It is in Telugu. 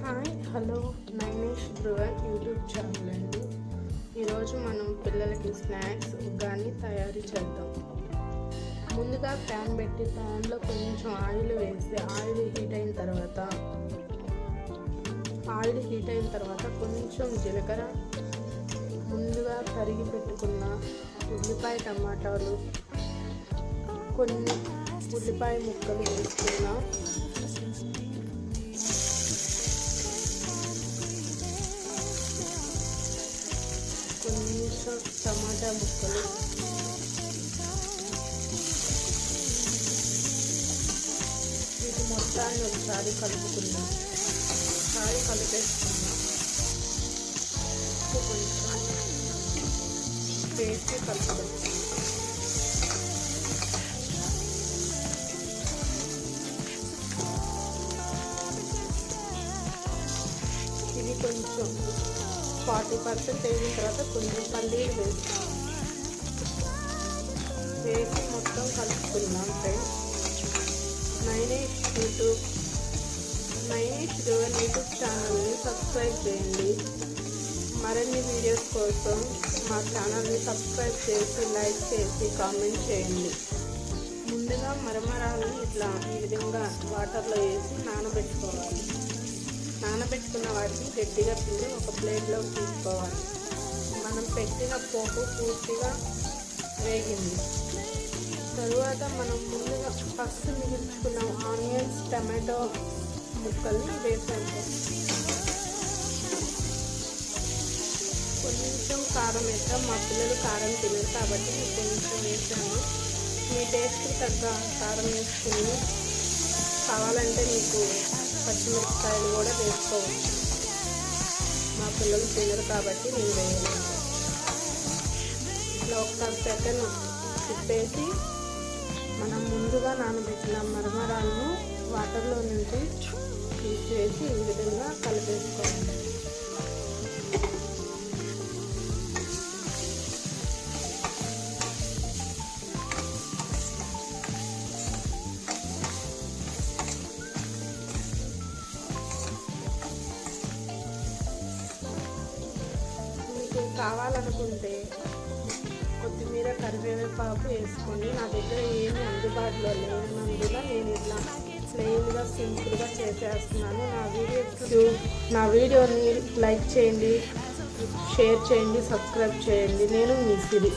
Hi hello Nainesh Dhruvan YouTube channel అండి. ఈరోజు మనం పిల్లలకి స్నాక్స్ ఉగ్గాని తయారీ చేద్దాం. ముందుగా ప్యాన్ పెట్టి ప్యాన్లో కొంచెం ఆయిల్ వేసి ఆయిల్ హీట్ అయిన తర్వాత కొంచెం జీలకర్ర, ముందుగా తరిగి పెట్టుకున్న ఉల్లిపాయ టమాటాలు, కొన్ని ఉల్లిపాయ ముక్కలు వేసుకున్నా, కొంచెం టమాటా ముక్కలు, వీటి మొత్తాన్ని ఒకసారి కలుపుకుందాం. ఒకసారి కలిపేసుకుందాం. కొంచెం వేసి కలుపుకుందాం. ఇది కొంచెం 40% అయిన తర్వాత కొంచెం పల్లీలు వేసి మొత్తం కలుపుకుందాం. ఫ్రెండ్స్, నైనేష్ ధ్రువన్ యూట్యూబ్ ఛానల్ని సబ్స్క్రైబ్ చేయండి. మరిన్ని వీడియోస్ కోసం మా ఛానల్ని సబ్స్క్రైబ్ చేసి లైక్ చేసి కామెంట్ చేయండి. ముందుగా మరమరాలను ఈ విధంగా వాటర్లో వేసి నానబెట్టుకోవాలి. నానబెట్టుకున్న వాటిని గట్టిగా పిండి ఒక ప్లేట్లో తీసుకోవాలి. మనం పెట్టిన పోపు పూర్తిగా వేగింది. తరువాత మనం ముందుగా ఫస్ట్ మిగిల్చుకున్న ఆనియన్స్, టమాటో ముక్కల్ని వేసాము. కొంచెం కారం వేసాం. మా పిల్లలు కారం తినరు కాబట్టి నేను కొంచెం వేసాను. మీ టేస్ట్కి తగ్గ కారం వేసుకుని, కావాలంటే మీకు పచ్చిమిరపకాయలు కూడా వేసుకోవచ్చు. మా పిల్లలు తినరు కాబట్టి నేను వేయలేదు. ఇట్లా ఒక సెకండ్ తిప్పేసి మనం ముందుగా నానబెట్టిన మరమరాలను వాటర్లో నుంచి తీసివేసి ఈ విధంగా కలిపేసుకోవాలి. కావాలనుకుంటే కొత్తిమీర, కరివేపాకు వేసుకోండి. నా దగ్గర ఏమీ అందుబాటులో లేనందున నేను ఇట్లా ప్లెయిన్గా సింపుల్గా చేసేస్తున్నాను. నా వీడియోని లైక్ చేయండి, షేర్ చేయండి, సబ్స్క్రైబ్ చేయండి. నేను మీ సిరి.